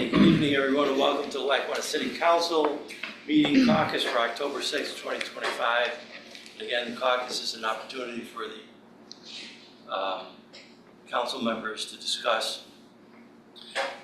Okay, good evening, everyone, and welcome to the Lackawanna City Council meeting caucus for October 6th, 2025. And again, the caucus is an opportunity for the council members to discuss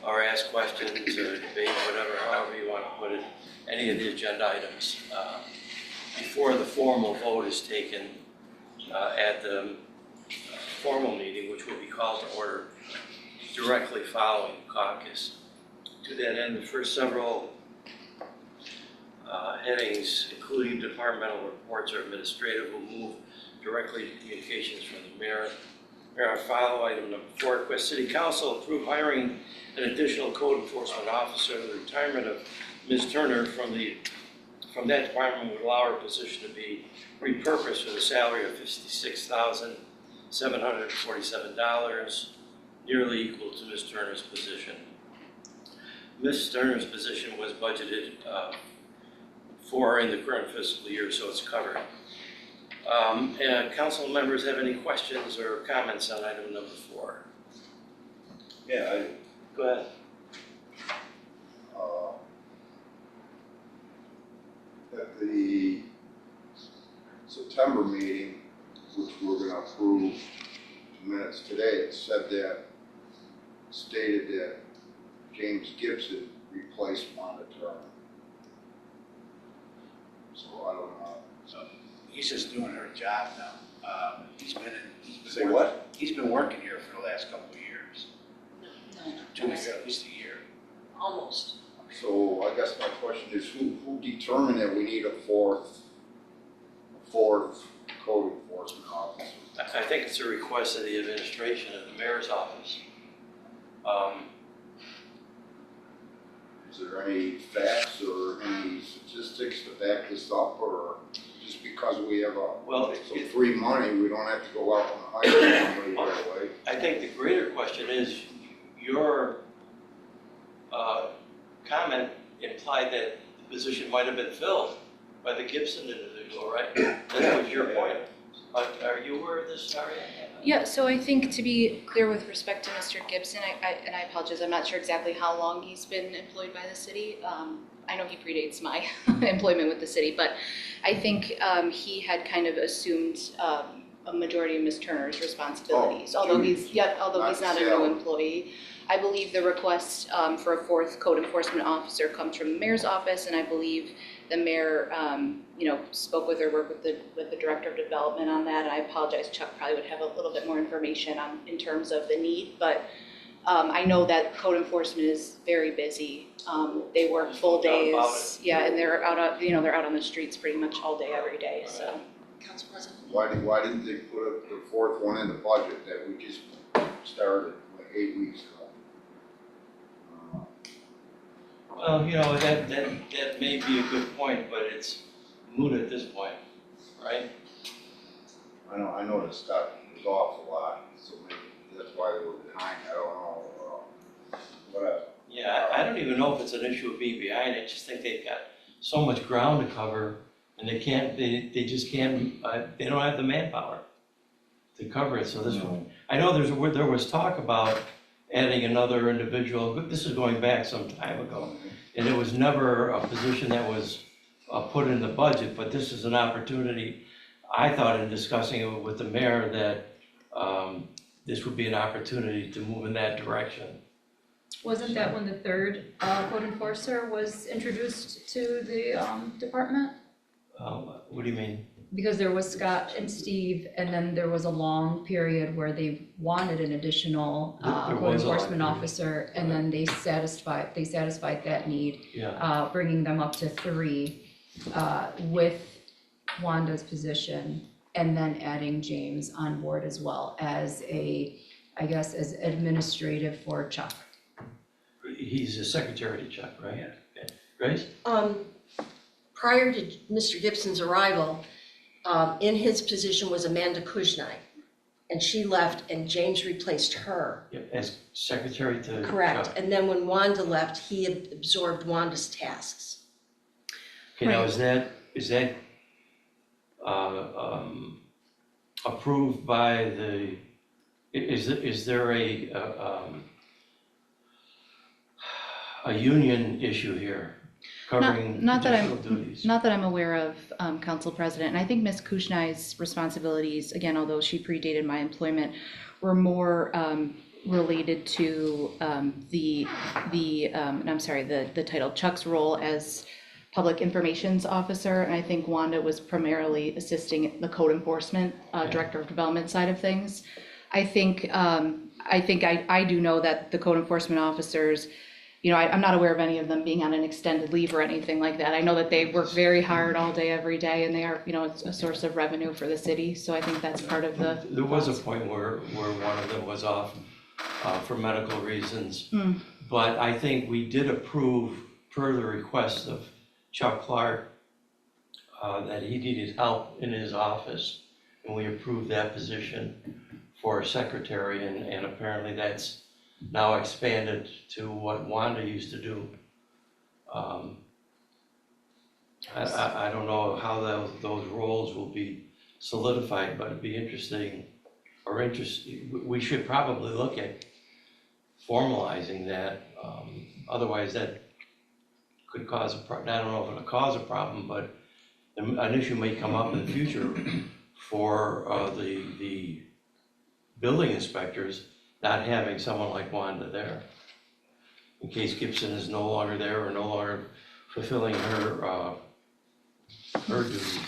or ask questions or debate, whatever, however you want to put it, any of the agenda items before the formal vote is taken at the formal meeting, which will be called to order directly following the caucus. To that end, the first several headings, including departmental reports or administrative, will move directly to communications from the mayor. Mayor, follow item number 4, request City Council approve hiring an additional code enforcement officer. The retirement of Ms. Turner from that department would allow her position to be repurposed with a salary of $56,747, nearly equal to Ms. Turner's position. Ms. Turner's position was budgeted for in the current fiscal year, so it's covered. Council members have any questions or comments on item number 4? Yeah, Go ahead. At the September meeting, which we're going to approve minutes today, it stated that James Gibson replaced Wanda Turner. So I don't know. So he's just doing her job now. He's been What? He's been working here for the last couple of years. No, 2 years, at least a year. almost. So I guess my question is, who determined that we need a fourth code enforcement officer? I think it's a request of the administration of the mayor's office. Is there any facts or any statistics to back this up, or just because we have some free money, we don't have to go out and hire somebody right away? I think the greater question is, your comment implied that the position might have been filled by the Gibson individual, right? That was your point. Are you aware of this, Aria? Yeah, so I think to be clear with respect to Mr. Gibson, and I apologize, I'm not sure exactly how long he's been employed by the city. I know he predates my employment with the city, but I think he had kind of assumed a majority of Ms. Turner's responsibilities, although he's not a new employee. I believe the request for a fourth code enforcement officer comes from the mayor's office, and I believe the mayor, spoke with or worked with the director of development on that. And I apologize, Chuck probably would have a little bit more information in terms of the need, but I know that code enforcement is very busy. They work full days, yeah, and they're out on the streets pretty much all day, every day. So, Council President? Why didn't they put the fourth one in the budget that we just started like 8 weeks ago? Well, that may be a good point, but it's moot at this point, right? I know the stuff was off a lot, so maybe that's why they were behind. I don't know. Whatever. Yeah, I don't even know if it's an issue of being behind. I just think they've got so much ground to cover, and they don't have the manpower to cover it. So this one, I know there was talk about adding another individual. This is going back some time ago, and it was never a position that was put in the budget. But this is an opportunity. I thought in discussing it with the mayor that this would be an opportunity to move in that direction. Wasn't that when the third code enforcer was introduced to the department? What do you mean? Because there was Scott and Steve, and then there was a long period where they wanted an additional code enforcement officer, and then they satisfied that need, Yeah. bringing them up to 3 with Wanda's position, and then adding James on board as well as as administrative for Chuck. He's a secretary to Chuck, right? Yeah. Okay. Grace? Prior to Mr. Gibson's arrival, in his position was Amanda Kuznai, and she left and James replaced her. Yeah, as secretary to Correct, Chuck. and then when Wanda left, he absorbed Wanda's tasks. Okay, now is that approved by the? Is there a a union issue here covering Not that I'm- additional duties. Not that I'm aware of, Council President, and I think Ms. Kushnai's responsibilities, again, although she predated my employment, were more related to the title, Chuck's role as Public Informations Officer, and I think Wanda was primarily assisting the code enforcement, Director of Development side of things. I do know that the code enforcement officers, you know, I'm not aware of any of them being on an extended leave or anything like that. I know that they work very hard all day, every day, and they are, you know, it's a source of revenue for the city, so I think that's part of the. There was a point where one of them was off for medical reasons. But I think we did approve, per the request of Chuck Clark, that he needed help in his office, and we approved that position for a secretary, and apparently that's now expanded to what Wanda used to do. I don't know how those roles will be solidified, but it'd be interesting, we should probably look at formalizing that. Otherwise that could cause I don't know if it'll cause a problem, but an issue may come up in the future for the building inspectors not having someone like Wanda there, in case Gibson is no longer there or no longer fulfilling her duties.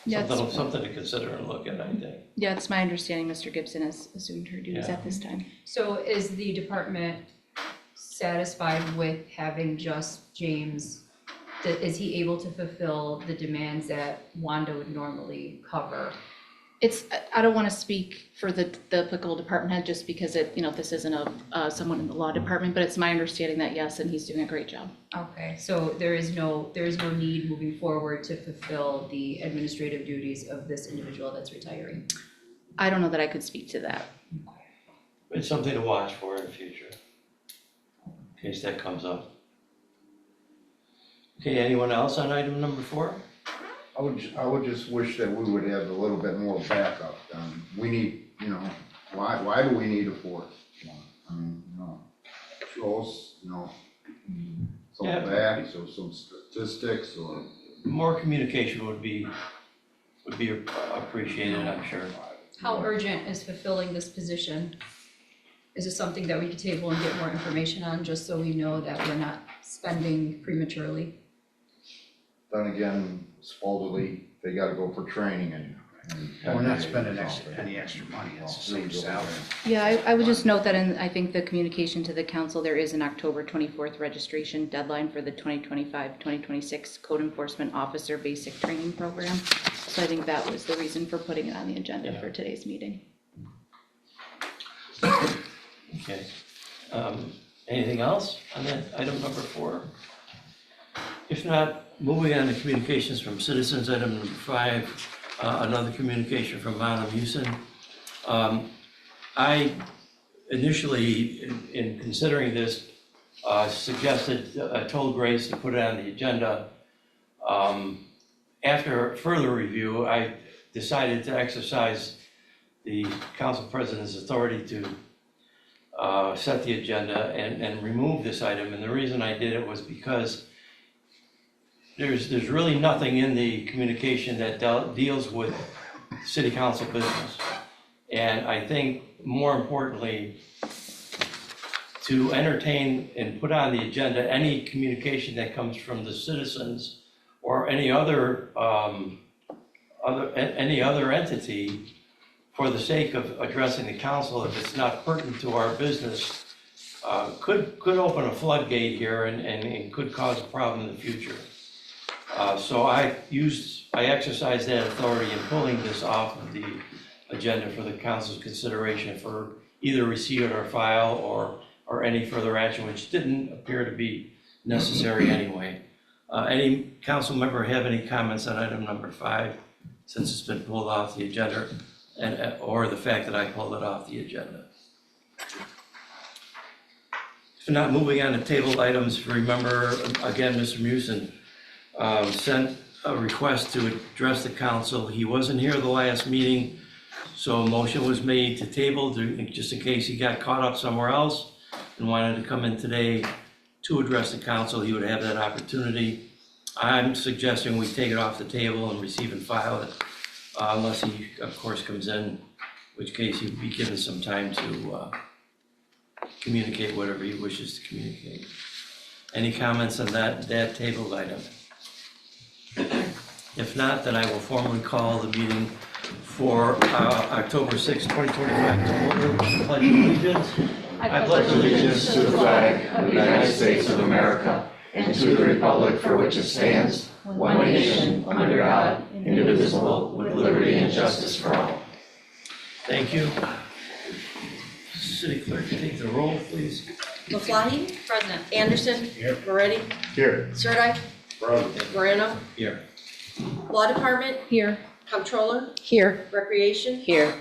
Yeah, Something to consider and look at, I think. Yeah, it's my understanding Mr. Gibson has assumed her duties Yeah. at this time. So is the department satisfied with having just James? Is he able to fulfill the demands that Wanda would normally cover? I don't want to speak for the applicable department head just because this isn't someone in the law department, but it's my understanding that yes, and he's doing a great job. Okay, so there is no need moving forward to fulfill the administrative duties of this individual that's retiring? I don't know that I could speak to that. It's something to watch for in the future, in case that comes up. Okay, anyone else on item number 4? I would just wish that we would have a little bit more backup. We need, why do we need a fourth one? I mean, show us, some Yeah. facts or some statistics or. More communication would be appreciated, I'm sure. How urgent is fulfilling this position? Is it something that we could table and get more information on, just so we know that we're not spending prematurely? Then again, supposedly, they gotta go for training and. We're not spending any extra money, it's the same salary. Yeah, I would just note that I think the communication to the council, there is an October 24th registration deadline for the 2025-2026 Code Enforcement Officer Basic Training Program. So I think that was the reason for putting it on the agenda for today's meeting. Okay. Anything else on that item number 4? If not, moving on to communications from citizens, item number 5, another communication from Madam Houston. I initially, in considering this, told Grace to put it on the agenda. After further review, I decided to exercise the council president's authority to set the agenda and remove this item. And the reason I did it was because there's really nothing in the communication that deals with city council business. And I think more importantly, to entertain and put on the agenda any communication that comes from the citizens or any other entity for the sake of addressing the council, if it's not pertinent to our business, could open a floodgate here and could cause a problem in the future. So I exercised that authority in pulling this off of the agenda for the council's consideration for either receipt or file or any further action, which didn't appear to be necessary anyway. Any council member have any comments on item number 5, since it's been pulled off the agenda, or the fact that I pulled it off the agenda? If not, moving on to tabled items, remember, again, Mr. Mewson sent a request to address the council. He wasn't here the last meeting, so a motion was made to table just in case he got caught up somewhere else and wanted to come in today to address the council, he would have that opportunity. I'm suggesting we take it off the table and receive and file it, unless he, of course, comes in, in which case he'd be given some time to communicate whatever he wishes to communicate. Any comments on that tabled item? If not, then I will formally call the meeting for October 6, 2025 to order. Pledge of allegiance. I pledge allegiance to the flag of the United States of America and to the republic for which it stands, one nation, under God, indivisible, with liberty and justice for all. Thank you. City Clerk, take the roll, please. Maflahe? President. Anderson? Here. Moretti? Here. Sirdike? President. Morano? Here. Law Department? Here. Comptroller? Here. Recreation? Here.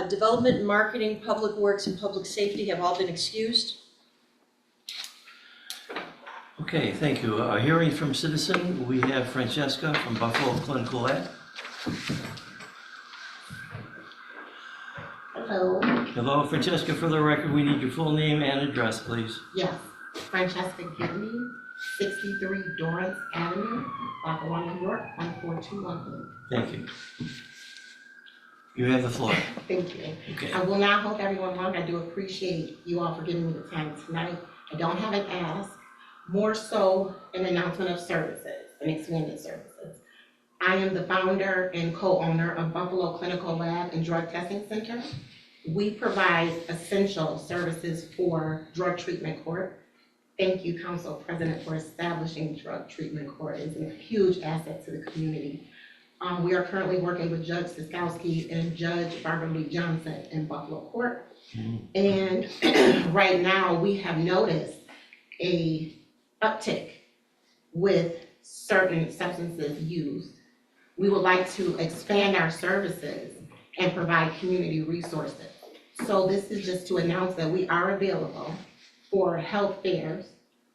Development and Marketing, Public Works, and Public Safety have all been excused. Okay, thank you. Hearing from citizen, we have Francesca from Buffalo Clinical Lab. Hello, Hello, Francesca, for the record, we need your full name and address, please. yes, Francesca Gibney, 63 Dorrance Avenue, Lackawanna, New York, 14213. Thank you. You have the floor. Thank you. Okay. I will not hold everyone long. I do appreciate you all for giving me the time tonight. I don't have an ask, more so an announcement of services and expanded services. I am the founder and co-owner of Buffalo Clinical Lab and Drug Testing Center. We provide essential services for drug treatment court. Thank you, Council President, for establishing drug treatment court. It's a huge asset to the community. We are currently working with Judge Siskowski and Judge Barbara Lee Johnson in Buffalo Court. And right now, we have noticed a uptick with certain substances used. We would like to expand our services and provide community resources. So this is just to announce that we are available for health fairs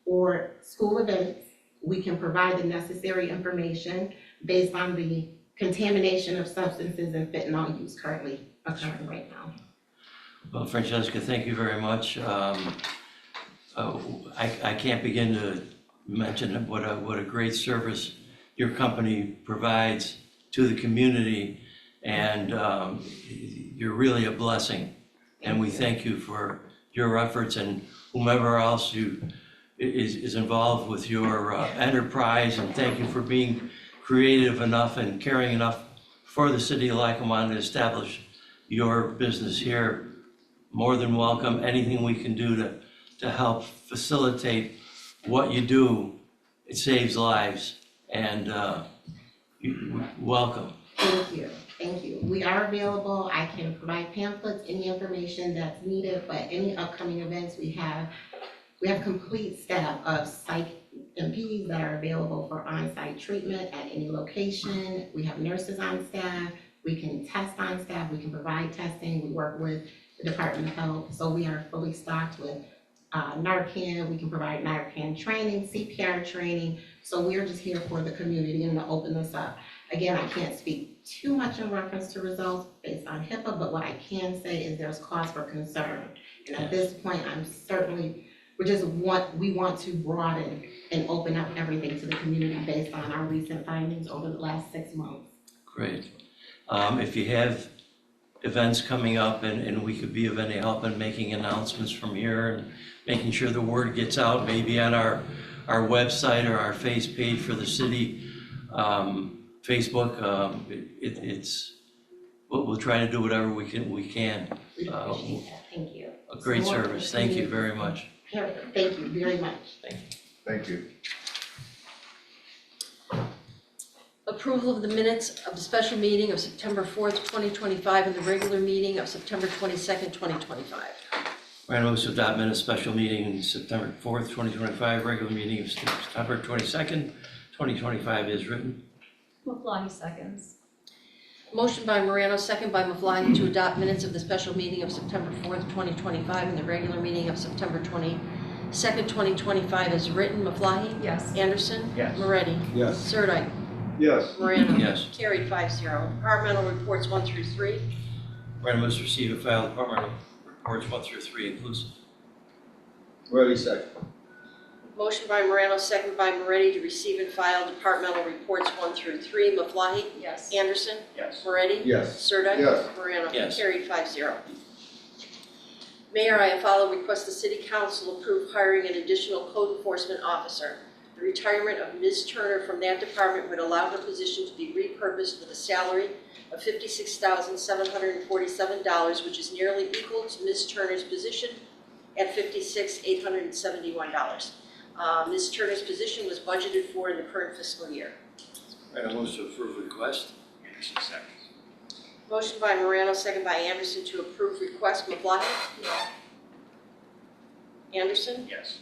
or school events. We can provide the necessary information based on the contamination of substances and fentanyl use currently occurring right now. Well, Francesca, thank you very much. I can't begin to mention what a great service your company provides to the community, and you're really a blessing. And we thank you for your efforts and whomever else is involved with your enterprise, and thank you for being creative enough and caring enough for the city of Lackawanna to establish your business here. More than welcome. Anything we can do to help facilitate what you do, it saves lives, and welcome. Thank you, thank you. We are available. I can provide pamphlets, any information that's needed, but any upcoming events we have complete staff of psych MPs that are available for on-site treatment at any location. We have nurses on staff. We can test on staff. We can provide testing. We work with the Department of Health. So we are fully stocked with Narcan. We can provide Narcan training, CPR training. So we're just here for the community and to open this up. Again, I can't speak too much in reference to results based on HIPAA, but what I can say is there's cause for concern. And at this point, we want to broaden and open up everything to the community based on our recent findings over the last 6 months. Great. If you have events coming up and we could be of any help in making announcements from here and making sure the word gets out, maybe on our website or our face page for the city, Facebook, we'll try to do whatever we can. We appreciate that. Thank you. A great service. Thank you very much. Thank you very much. Thank you. Approval of the minutes of the special meeting of September 4th, 2025, and the regular meeting of September 22nd, 2025. Random moves to adopt minutes special meeting September 4th, 2025, regular meeting of September 22nd, 2025 is written. Maflahe seconds. Motion by Morano, second by Maflahe, to adopt minutes of the special meeting of September 4th, 2025, and the regular meeting of September 22nd, 2025 is written. Maflahe? Yes. Anderson? Yes. Moretti? Yes. Sirdike? Yes. Morano? Yes. Carried 5-0. Departmental reports 1 through 3. Random moves to receive and file departmental reports 1 through 3 inclusive. Ready, second. Motion by Morano, second by Moretti to receive and file departmental reports 1 through 3. Maflahe? Yes. Anderson? Yes. Moretti? Yes. Sirdike? Yes. Morano? Yes. Carried 5-0. Mayor Iafallo requests the City Council approve hiring an additional code enforcement officer. The retirement of Ms. Turner from that department would allow her position to be repurposed with a salary of $56,747, which is nearly equal to Ms. Turner's position at $56,871. Ms. Turner's position was budgeted for in the current fiscal year. Morano moves to approve request. Anderson seconds. Motion by Morano, second by Anderson to approve request. Maflahe? Anderson? Yes.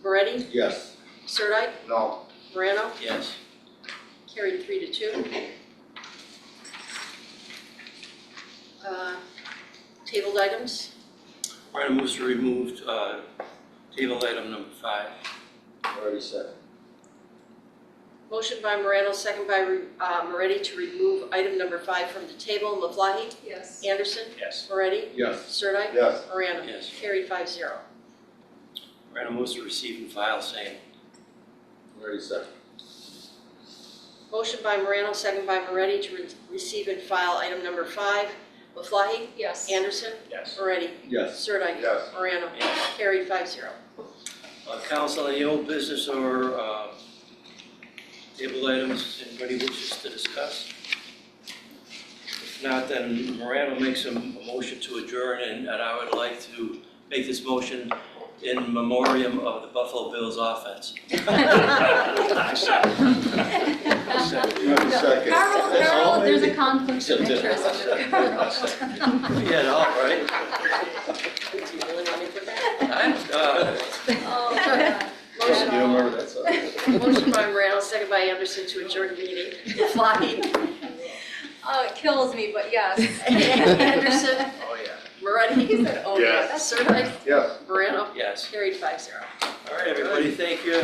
Moretti? Yes. Sirdike? No. Morano? Yes. Carried 3-2. Tabled items. Morano moves to remove table item number 5. Already said. Motion by Morano, second by Moretti to remove item number 5 from the table. Maflahe? Yes. Anderson? Yes. Moretti? Yes. Sirdike? Yes. Morano? Yes. Carried 5-0. Morano moves to receive and file same. Already said. Motion by Morano, second by Moretti to receive and file item number 5. Maflahe? Yes. Anderson? Yes. Moretti? Yes. Sirdike? Yes. Morano? Yes. Carried 5-0. Council, any old business or table items anybody wishes to discuss? If not, then Morano makes a motion to adjourn, and I would like to make this motion in memoriam of the Buffalo Bills offense. Already second. Carl, there's a conflict of interest with Carl. Yeah, all right. Do you really want me to put that? Oh, God. Motion by Morano, second by Anderson to adjourn the meeting. Maflahe? Oh, it kills me, but yes. Anderson? Oh, yeah. Moretti? He said, oh, Yes. yes. Sirdike? Yes. Morano? Yes. Carried 5-0. All right, everybody, thank you.